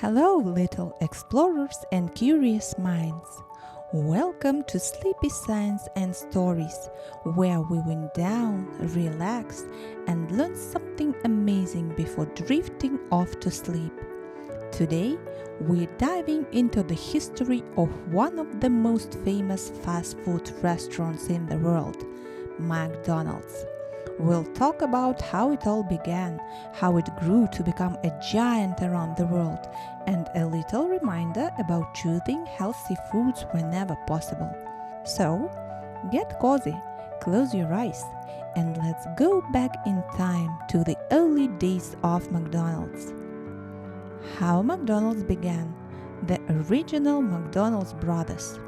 Hello, little explorers and curious minds. Welcome to Sleepy Science and Stories, where we wind down, relax, and learn something amazing before drifting off to sleep. Today, we're diving into the history of one of the most famous fast food restaurants in the world, McDonald's. We'll talk about how it all began, how it grew to become a giant around the world, and a little reminder about choosing healthy foods whenever possible. So, get cozy, close your eyes, and let's go back in time to the early days of McDonald's. How McDonald's began. The original McDonald's brothers.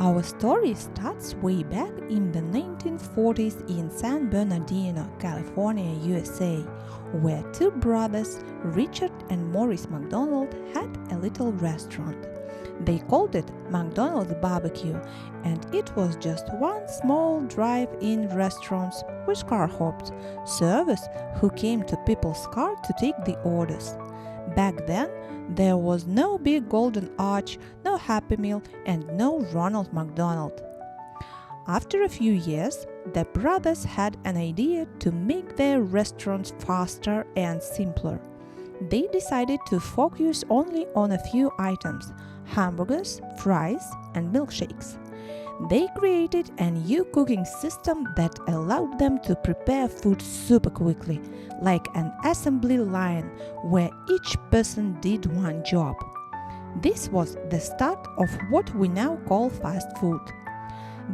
Our story starts way back in the 1940s in San Bernardino, California, USA, where two brothers, Richard and Maurice McDonald, had a little restaurant. They called it McDonald's Barbecue, and it was just one small drive-in restaurant with car hopped servers who came to people's car to take the orders. Back then, there was no big golden arch, no Happy Meal, and no Ronald McDonald. After a few years, the brothers had an idea to make their restaurants faster and simpler. They decided to focus only on a few items: hamburgers, fries, and milkshakes. They created a new cooking system that allowed them to prepare food super quickly, like an assembly line where each person did one job. This was the start of what we now call fast food.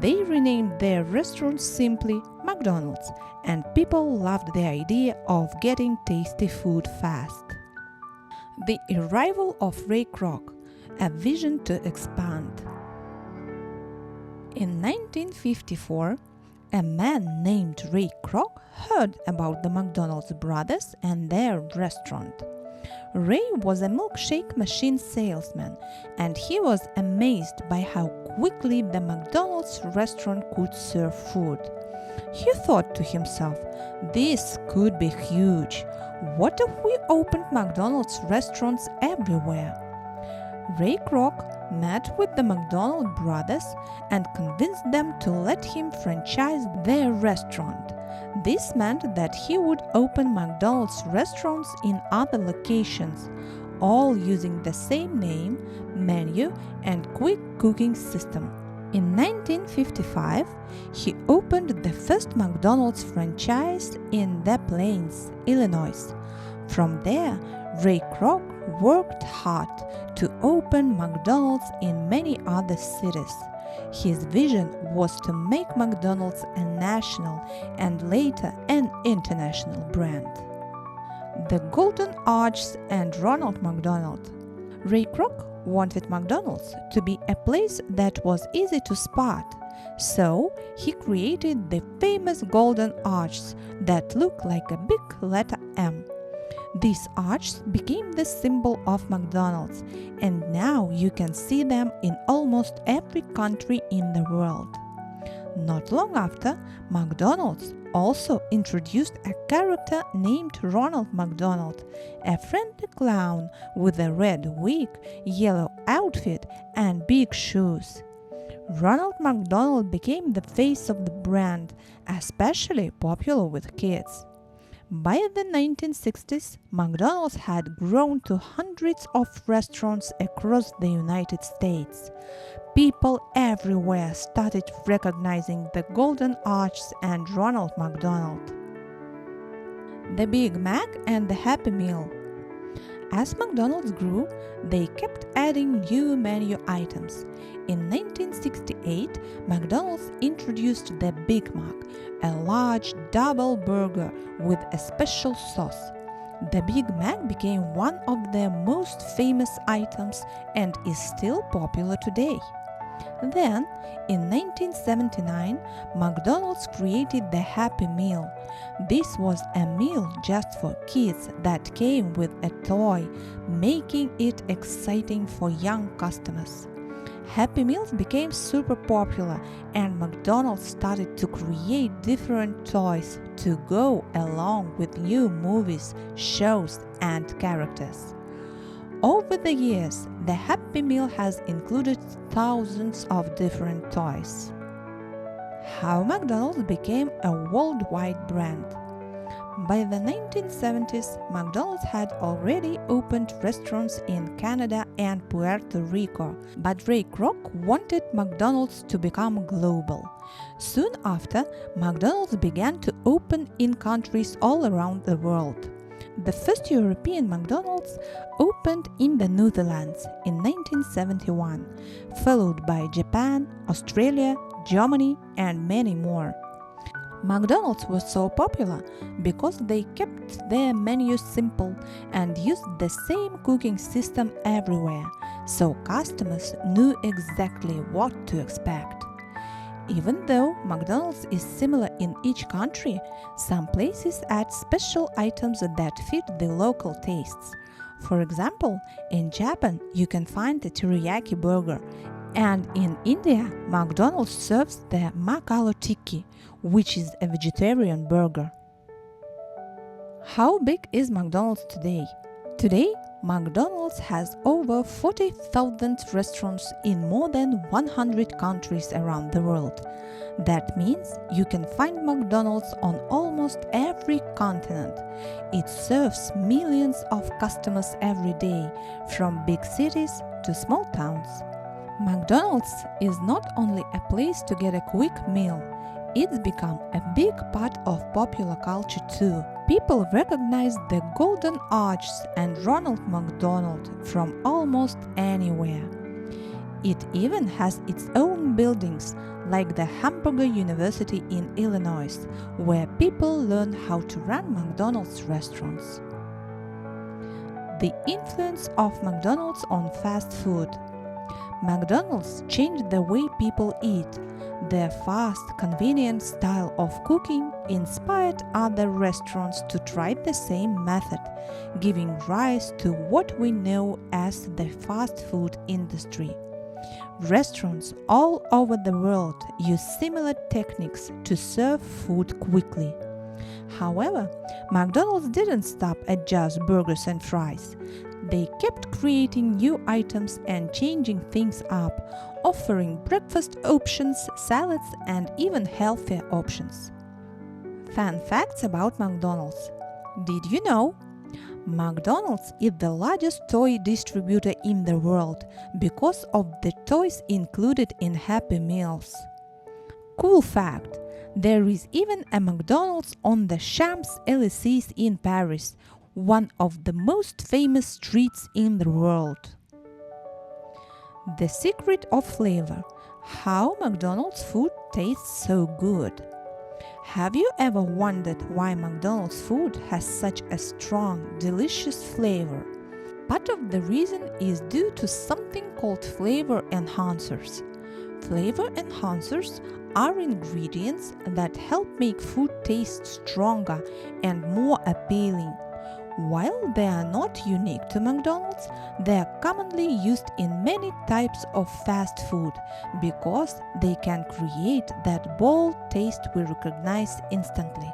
They renamed their restaurants simply McDonald's, and people loved the idea of getting tasty food fast. The arrival of Ray Kroc, a vision to expand. In 1954, a man named Ray Kroc heard about the McDonald's brothers and their restaurant. Ray was a milkshake machine salesman, and he was amazed by how quickly the McDonald's restaurant could serve food. He thought to himself, "This could be huge. What if we opened McDonald's restaurants everywhere?" Ray Kroc met with the McDonald brothers and convinced them to let him franchise their restaurant. This meant that he would open McDonald's restaurants in other locations, all using the same name, menu, and quick cooking system. In 1955, he opened the first McDonald's franchise in Des Plaines, Illinois. From there, Ray Kroc worked hard to open McDonald's in many other cities. His vision was to make McDonald's a national and later an international brand. The Golden Arches and Ronald McDonald. Ray Kroc wanted McDonald's to be a place that was easy to spot, so he created the famous Golden Arches that look like a big letter M. These arches became the symbol of McDonald's, and now you can see them in almost every country in the world. Not long after, McDonald's also introduced a character named Ronald McDonald, a friendly clown with a red wig, yellow outfit, and big shoes. Ronald McDonald became the face of the brand, especially popular with kids. By the 1960s, McDonald's had grown to hundreds of restaurants across the United States. People everywhere started recognizing the Golden Arches and Ronald McDonald. The Big Mac and the Happy Meal. As McDonald's grew, they kept adding new menu items. In 1968, McDonald's introduced the Big Mac, a large double burger with a special sauce. The Big Mac became one of their most famous items and is still popular today. Then, in 1979, McDonald's created the Happy Meal. This was a meal just for kids that came with a toy, making it exciting for young customers. Happy Meals became super popular, and McDonald's started to create different toys to go along with new movies, shows, and characters. Over the years, the Happy Meal has included thousands of different toys. How McDonald's became a worldwide brand. By the 1970s, McDonald's had already opened restaurants in Canada and Puerto Rico, but Ray Kroc wanted McDonald's to become global. Soon after, McDonald's began to open in countries all around the world. The first European McDonald's opened in the Netherlands in 1971, followed by Japan, Australia, Germany, and many more. McDonald's was so popular because they kept their menus simple and used the same cooking system everywhere, so customers knew exactly what to expect. Even though McDonald's is similar in each country, some places add special items that fit the local tastes. For example, in Japan you can find the teriyaki burger, and in India, McDonald's serves the Makalo Tikki, which is a vegetarian burger. How big is McDonald's today? Today, McDonald's has over 40,000 restaurants in more than 100 countries around the world. That means you can find McDonald's on almost every continent. It serves millions of customers every day, from big cities to small towns. McDonald's is not only a place to get a quick meal, it's become a big part of popular culture too. People recognize the Golden Arches and Ronald McDonald from almost anywhere. It even has its own buildings, like the Hamburger University in Illinois, where people learn how to run McDonald's restaurants. The influence of McDonald's on fast food. McDonald's changed the way people eat. Their fast, convenient style of cooking inspired other restaurants to try the same method, giving rise to what we know as the fast food industry. Restaurants all over the world use similar techniques to serve food quickly. However, McDonald's didn't stop at just burgers and fries. They kept creating new items and changing things up, offering breakfast options, salads, and even healthier options. Fun facts about McDonald's. Did you know? McDonald's is the largest toy distributor in the world because of the toys included in Happy Meals. Cool fact! There is even a McDonald's on the Champs-Élysées in Paris, one of the most famous streets in the world. The secret of flavor. How McDonald's food tastes so good. Have you ever wondered why McDonald's food has such a strong, delicious flavor? Part of the reason is due to something called flavor enhancers. Flavor enhancers are ingredients that help make food taste stronger and more appealing. While they are not unique to McDonald's, they are commonly used in many types of fast food because they can create that bold taste we recognize instantly.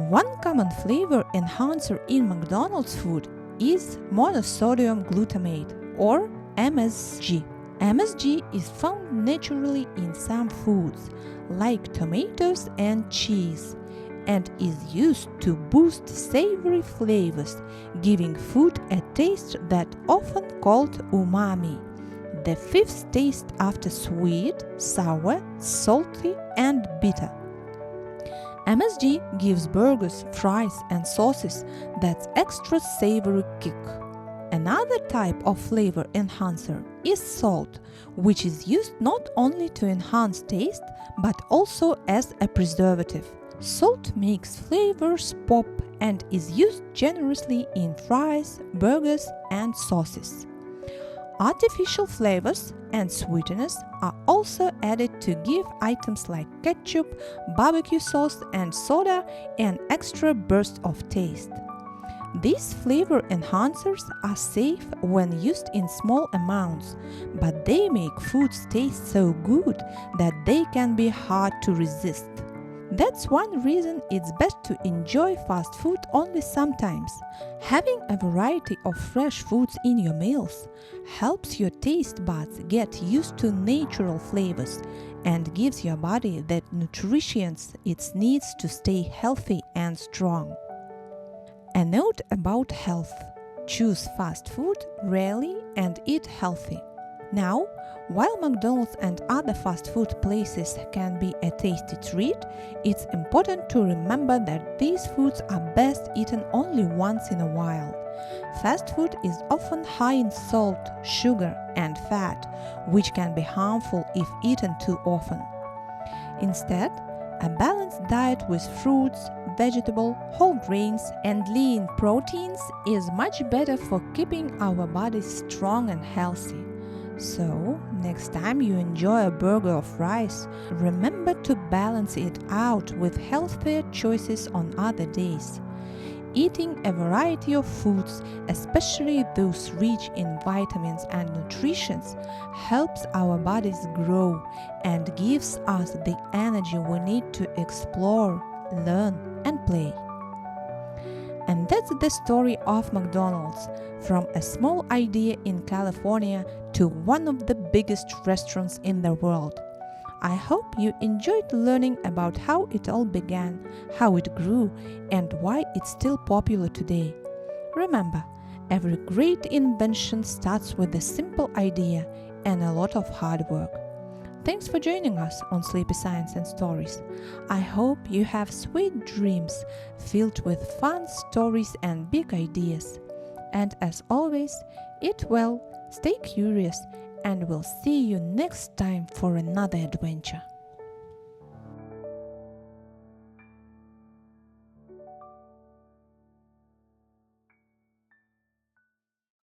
One common flavor enhancer in McDonald's food is monosodium glutamate, or MSG. MSG is found naturally in some foods, like tomatoes and cheese, and is used to boost savory flavors, giving food a taste that often called umami, the fifth taste after sweet, sour, salty, and bitter. MSG gives burgers, fries, and sauces that extra savory kick. Another type of flavor enhancer is salt, which is used not only to enhance taste but also as a preservative. Salt makes flavors pop and is used generously in fries, burgers, and sauces. Artificial flavors and sweeteners are also added to give items like ketchup, barbecue sauce, and soda an extra burst of taste. These flavor enhancers are safe when used in small amounts, but they make foods taste so good that they can be hard to resist. That's one reason it's best to enjoy fast food only sometimes. Having a variety of fresh foods in your meals helps your taste buds get used to natural flavors and gives your body the nutrients it needs to stay healthy and strong. A note about health: choose fast food rarely and eat healthy. Now, while McDonald's and other fast food places can be a tasty treat, it's important to remember that these foods are best eaten only once in a while. Fast food is often high in salt, sugar, and fat, which can be harmful if eaten too often. Instead, a balanced diet with fruits, vegetables, whole grains, and lean proteins is much better for keeping our bodies strong and healthy. So, next time you enjoy a burger of rice, remember to balance it out with healthier choices on other days. Eating a variety of foods, especially those rich in vitamins and nutrients, helps our bodies grow and gives us the energy we need to explore, learn, and play. And that's the story of McDonald's, from a small idea in California to one of the biggest restaurants in the world. I hope you enjoyed learning about how it all began, how it grew, and why it's still popular today. Remember, every great invention starts with a simple idea and a lot of hard work. Thanks for joining us on Sleepy Science and Stories. I hope you have sweet dreams filled with fun stories and big ideas. And as always, eat well, stay curious, and we'll see you next time for another adventure.